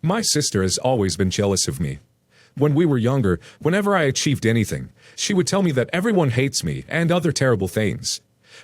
My sister has always been jealous of me. When we were younger, whenever I achieved anything, she would tell me that everyone hates me and other terrible things.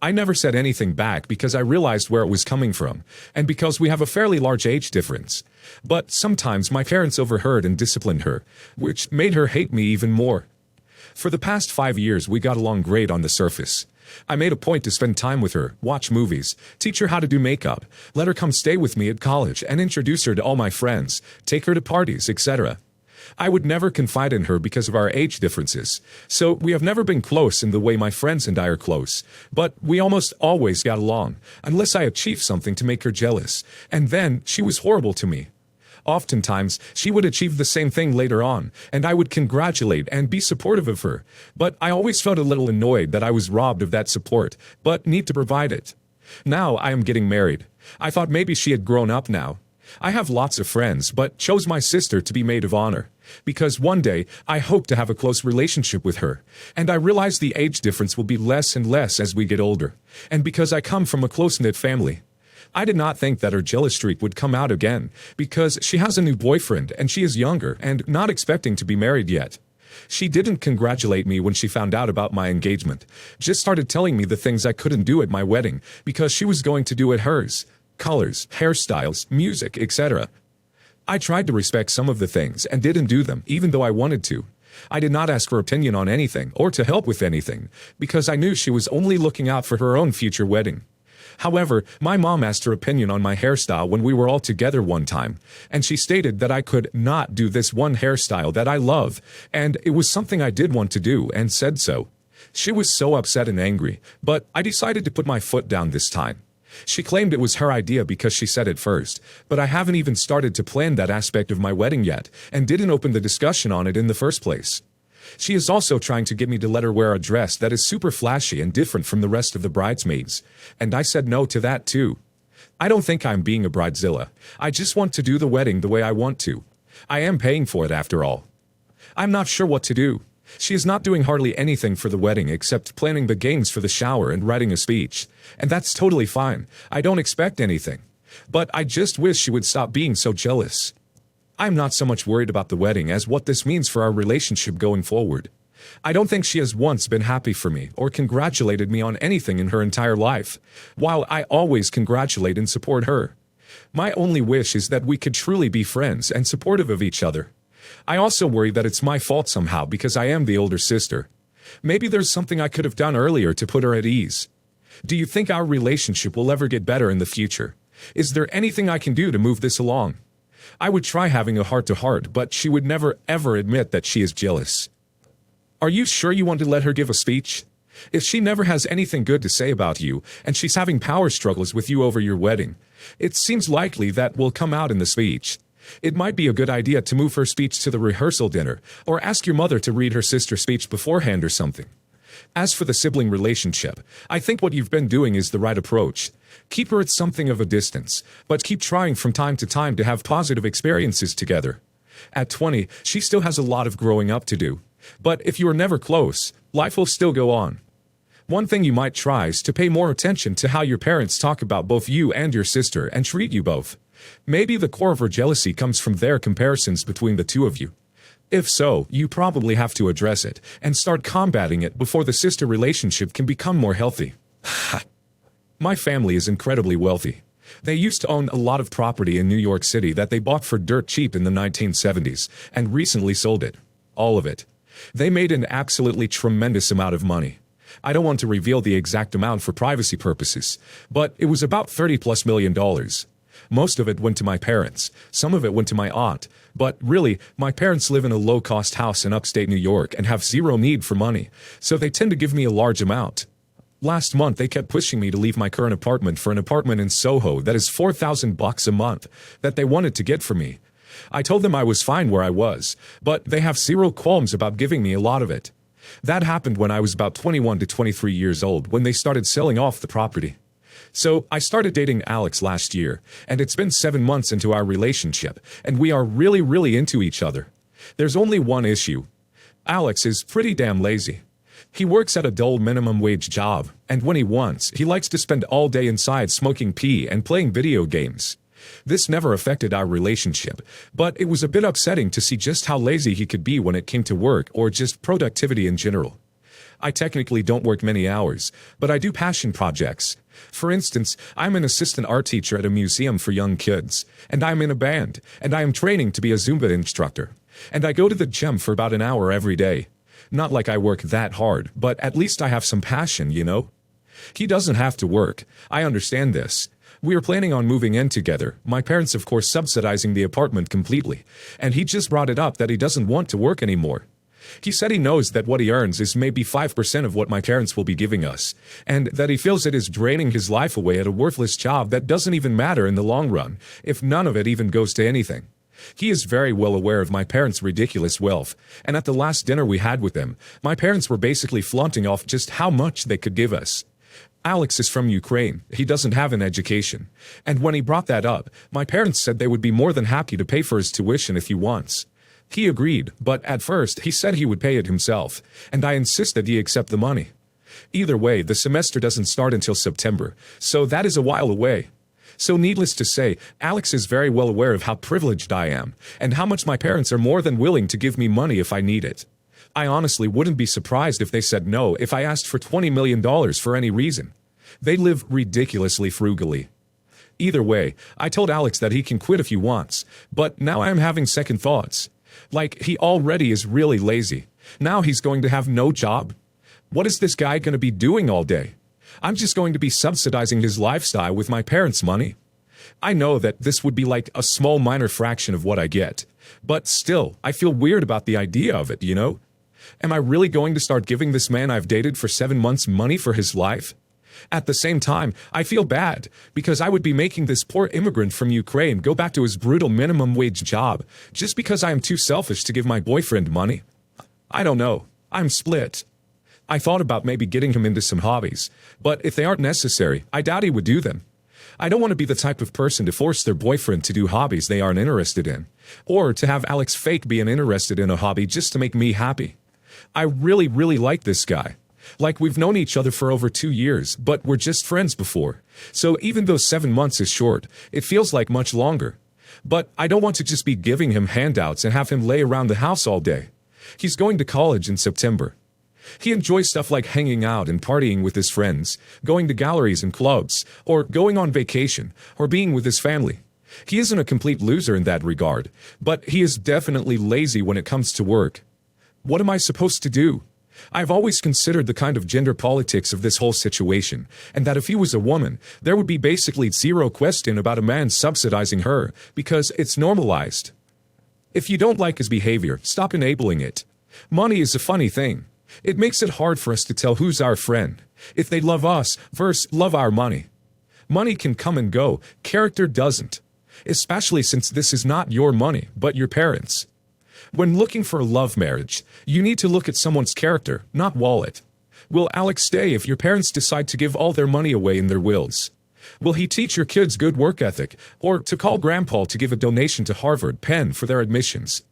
I never said anything back because I realized where it was coming from, and because we have a fairly large age difference. But sometimes my parents overheard and disciplined her, which made her hate me even more. For the past 5 years, we got along great on the surface. I made a point to spend time with her, watch movies, teach her how to do makeup, let her come stay with me at college, and introduce her to all my friends, take her to parties, etc. I would never confide in her because of our age differences, so we have never been close in the way my friends and I are close, but we almost always got along, unless I achieved something to make her jealous, and then she was horrible to me. Oftentimes, she would achieve the same thing later on, and I would congratulate and be supportive of her, but I always felt a little annoyed that I was robbed of that support, but need to provide it. Now I am getting married. I thought maybe she had grown up now. I have lots of friends, but chose my sister to be maid of honor, because one day I hope to have a close relationship with her, and I realize the age difference will be less and less as we get older, and because I come from a close-knit family. I did not think that her jealous streak would come out again, because she has a new boyfriend and she is younger and not expecting to be married yet. She didn't congratulate me when she found out about my engagement, just started telling me the things I couldn't do at my wedding because she was going to do at hers. Colors, hairstyles, music, etc. I tried to respect some of the things and didn't do them, even though I wanted to. I did not ask her opinion on anything or to help with anything, because I knew she was only looking out for her own future wedding. However, my mom asked her opinion on my hairstyle when we were all together one time, and she stated that I could not do this one hairstyle that I love, and it was something I did want to do, and said so. She was so upset and angry, but I decided to put my foot down this time. She claimed it was her idea because she said it first, but I haven't even started to plan that aspect of my wedding yet, and didn't open the discussion on it in the first place. She is also trying to get me to let her wear a dress that is super flashy and different from the rest of the bridesmaids, and I said no to that too. I don't think I'm being a bridezilla. I just want to do the wedding the way I want to. I am paying for it after all. I'm not sure what to do. She is not doing hardly anything for the wedding except planning the games for the shower and writing a speech, and that's totally fine. I don't expect anything. But I just wish she would stop being so jealous. I'm not so much worried about the wedding as what this means for our relationship going forward. I don't think she has once been happy for me or congratulated me on anything in her entire life, while I always congratulate and support her. My only wish is that we could truly be friends and supportive of each other. I also worry that it's my fault somehow because I am the older sister. Maybe there's something I could have done earlier to put her at ease. Do you think our relationship will ever get better in the future? Is there anything I can do to move this along? I would try having a heart-to-heart, but she would never ever admit that she is jealous. Are you sure you want to let her give a speech? If she never has anything good to say about you, and she's having power struggles with you over your wedding, it seems likely that will come out in the speech. It might be a good idea to move her speech to the rehearsal dinner, or ask your mother to read her sister's speech beforehand or something. As for the sibling relationship, I think what you've been doing is the right approach. Keep her at something of a distance, but keep trying from time to time to have positive experiences together. At 20, she still has a lot of growing up to do. But if you are never close, life will still go on. One thing you might try is to pay more attention to how your parents talk about both you and your sister and treat you both. Maybe the core of her jealousy comes from their comparisons between the two of you. If so, you probably have to address it and start combating it before the sister relationship can become more healthy. My family is incredibly wealthy. They used to own a lot of property in New York City that they bought for dirt cheap in the 1970s and recently sold it. All of it. They made an absolutely tremendous amount of money. I don't want to reveal the exact amount for privacy purposes, but it was about $30+ million. Most of it went to my parents, some of it went to my aunt, but really, my parents live in a low-cost house in upstate New York and have zero need for money, so they tend to give me a large amount. Last month, they kept pushing me to leave my current apartment for an apartment in Soho that is $4,000 a month that they wanted to get for me. I told them I was fine where I was, but they have zero qualms about giving me a lot of it. That happened when I was about 21 to 23 years old when they started selling off the property. So I started dating Alex last year, and it's been 7 months into our relationship, and we are really into each other. There's only one issue. Alex is pretty damn lazy. He works at a dull minimum wage job, and when he wants, he likes to spend all day inside smoking pee and playing video games. This never affected our relationship, but it was a bit upsetting to see just how lazy he could be when it came to work or just productivity in general. I technically don't work many hours, but I do passion projects. For instance, I'm an assistant art teacher at a museum for young kids, and I'm in a band, and I am training to be a Zumba instructor. And I go to the gym for about an hour every day. Not like I work that hard, but at least I have some passion, you know? He doesn't have to work. I understand this. We are planning on moving in together, my parents of course subsidizing the apartment completely, and he just brought it up that he doesn't want to work anymore. He said he knows that what he earns is maybe 5% of what my parents will be giving us, and that he feels it is draining his life away at a worthless job that doesn't even matter in the long run, if none of it even goes to anything. He is very well aware of my parents' ridiculous wealth, and at the last dinner we had with them, my parents were basically flaunting off just how much they could give us. Alex is from Ukraine, he doesn't have an education, and when he brought that up, my parents said they would be more than happy to pay for his tuition if he wants. He agreed, but at first he said he would pay it himself, and I insisted he accept the money. Either way, the semester doesn't start until September, so that is a while away. So needless to say, Alex is very well aware of how privileged I am, and how much my parents are more than willing to give me money if I need it. I honestly wouldn't be surprised if they said no if I asked for $20 million for any reason. They live ridiculously frugally. Either way, I told Alex that he can quit if he wants, but now I am having second thoughts. Like, he already is really lazy. Now he's going to have no job. What is this guy going to be doing all day? I'm just going to be subsidizing his lifestyle with my parents' money. I know that this would be like a small minor fraction of what I get, but still, I feel weird about the idea of it, you know? Am I really going to start giving this man I've dated for 7 months money for his life? At the same time, I feel bad, because I would be making this poor immigrant from Ukraine go back to his brutal minimum wage job, just because I am too selfish to give my boyfriend money. I don't know. I'm split. I thought about maybe getting him into some hobbies, but if they aren't necessary, I doubt he would do them. I don't want to be the type of person to force their boyfriend to do hobbies they aren't interested in, or to have Alex fake being interested in a hobby just to make me happy. I really, really like this guy. Like, we've known each other for over 2 years, but we're just friends before. So even though 7 months is short, it feels like much longer. But I don't want to just be giving him handouts and have him lay around the house all day. He's going to college in September. He enjoys stuff like hanging out and partying with his friends, going to galleries and clubs, or going on vacation, or being with his family. He isn't a complete loser in that regard, but he is definitely lazy when it comes to work. What am I supposed to do? I've always considered the kind of gender politics of this whole situation, and that if he was a woman, there would be basically zero question about a man subsidizing her, because it's normalized. If you don't like his behavior, stop enabling it. Money is a funny thing. It makes it hard for us to tell who's our friend, if they love us versus love our money. Money can come and go, character doesn't. Especially since this is not your money, but your parents'. When looking for a love marriage, you need to look at someone's character, not wallet. Will Alex stay if your parents decide to give all their money away in their wills? Will he teach your kids good work ethic, or to call grandpa to give a donation to Harvard, Penn for their admissions?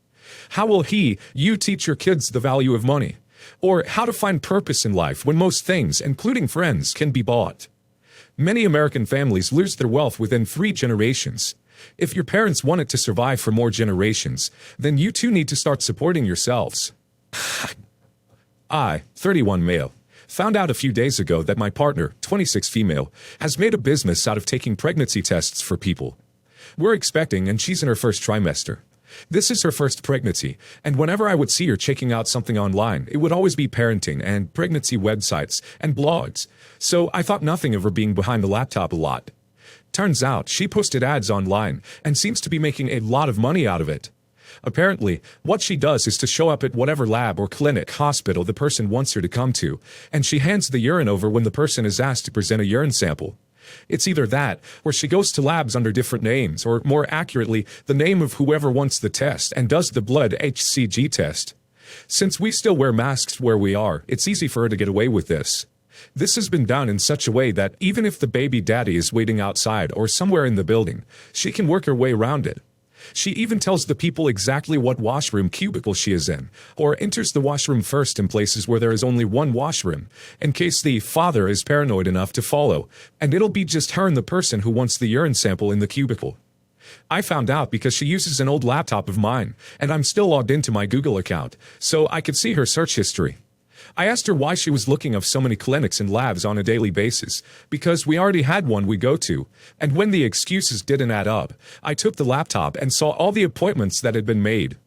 How will you teach your kids the value of money? Or how to find purpose in life when most things, including friends, can be bought? Many American families lose their wealth within 3 generations. If your parents want it to survive for more generations, then you too need to start supporting yourselves. I, 31 male, found out a few days ago that my partner, 26 female, has made a business out of taking pregnancy tests for people. We're expecting and she's in her first trimester. This is her first pregnancy, and whenever I would see her checking out something online, it would always be parenting and pregnancy websites and blogs, so I thought nothing of her being behind the laptop a lot. Turns out, she posted ads online and seems to be making a lot of money out of it. Apparently, what she does is to show up at whatever lab or clinic, hospital the person wants her to come to, and she hands the urine over when the person is asked to present a urine sample. It's either that, or she goes to labs under different names, or more accurately, the name of whoever wants the test and does the blood HCG test. Since we still wear masks where we are, it's easy for her to get away with this. This has been done in such a way that even if the baby daddy is waiting outside or somewhere in the building, she can work her way around it. She even tells the people exactly what washroom cubicle she is in, or enters the washroom first in places where there is only one washroom, in case the father is paranoid enough to follow, and it'll be just her and the person who wants the urine sample in the cubicle. I found out because she uses an old laptop of mine, and I'm still logged into my Google account, so I could see her search history. I asked her why she was looking up so many clinics and labs on a daily basis, because we already had one we go to, and when the excuses didn't add up, I took the laptop and saw all the appointments that had been made.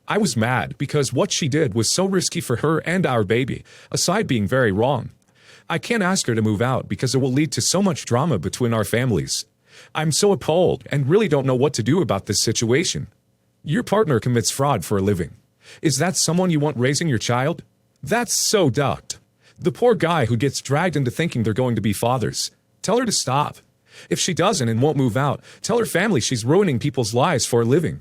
I was mad because what she did was so risky for her and our baby, aside being very wrong. I can't ask her to move out because it will lead to so much drama between our families. I'm so appalled and really don't know what to do about this situation. Your partner commits fraud for a living. Is that someone you want raising your child? That's so ducked. The poor guy who gets dragged into thinking they're going to be fathers. Tell her to stop. If she doesn't and won't move out, tell her family she's ruining people's lives for a living.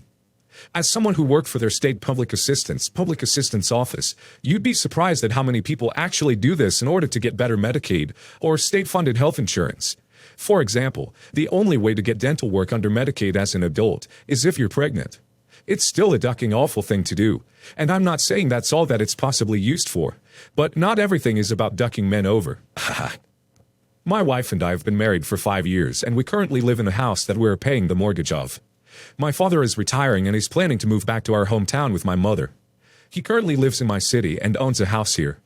As someone who worked for their state public assistance office, you'd be surprised at how many people actually do this in order to get better Medicaid or state-funded health insurance. For example, the only way to get dental work under Medicaid as an adult is if you're pregnant. It's still a ducking awful thing to do, and I'm not saying that's all that it's possibly used for, but not everything is about ducking men over. My wife and I have been married for 5 years, and we currently live in a house that we're paying the mortgage of. My father is retiring and he's planning to move back to our hometown with my mother. He currently lives in my city and owns a house here.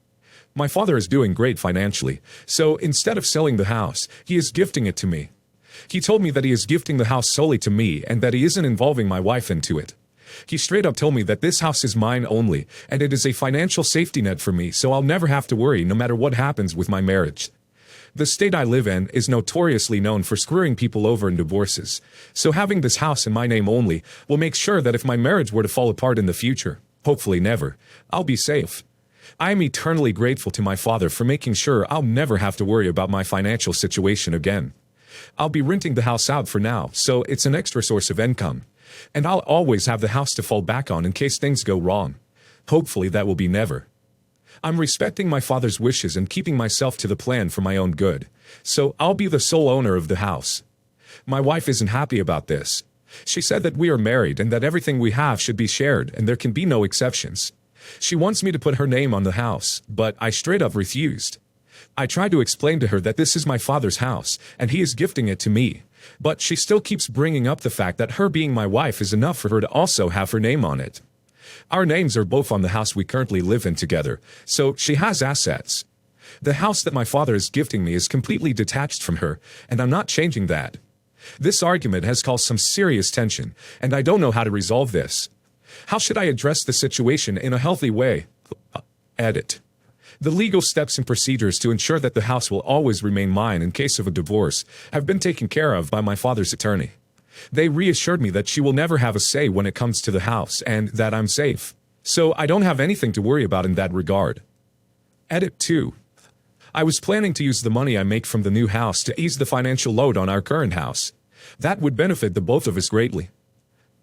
My father is doing great financially, so instead of selling the house, he is gifting it to me. He told me that he is gifting the house solely to me and that he isn't involving my wife into it. He straight up told me that this house is mine only, and it is a financial safety net for me, so I'll never have to worry no matter what happens with my marriage. The state I live in is notoriously known for screwing people over in divorces, so having this house in my name only will make sure that if my marriage were to fall apart in the future, hopefully never, I'll be safe. I am eternally grateful to my father for making sure I'll never have to worry about my financial situation again. I'll be renting the house out for now, so it's an extra source of income. And I'll always have the house to fall back on in case things go wrong. Hopefully that will be never. I'm respecting my father's wishes and keeping myself to the plan for my own good, so I'll be the sole owner of the house. My wife isn't happy about this. She said that we are married and that everything we have should be shared and there can be no exceptions. She wants me to put her name on the house, but I straight up refused. I tried to explain to her that this is my father's house and he is gifting it to me. But she still keeps bringing up the fact that her being my wife is enough for her to also have her name on it. Our names are both on the house we currently live in together, so she has assets. The house that my father is gifting me is completely detached from her, and I'm not changing that. This argument has caused some serious tension, and I don't know how to resolve this. How should I address the situation in a healthy way? Edit. The legal steps and procedures to ensure that the house will always remain mine in case of a divorce have been taken care of by my father's attorney. They reassured me that she will never have a say when it comes to the house and that I'm safe. So I don't have anything to worry about in that regard. Edit 2. I was planning to use the money I make from the new house to ease the financial load on our current house. That would benefit the both of us greatly.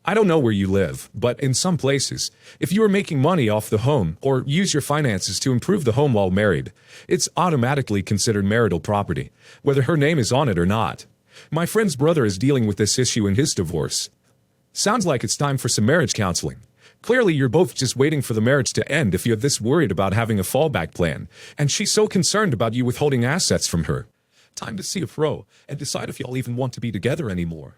I don't know where you live, but in some places, if you are making money off the home or use your finances to improve the home while married, it's automatically considered marital property, whether her name is on it or not. My friend's brother is dealing with this issue in his divorce. Sounds like it's time for some marriage counseling. Clearly, you're both just waiting for the marriage to end if you're this worried about having a fallback plan, and she's so concerned about you withholding assets from her. Time to see a pro and decide if y'all even want to be together anymore.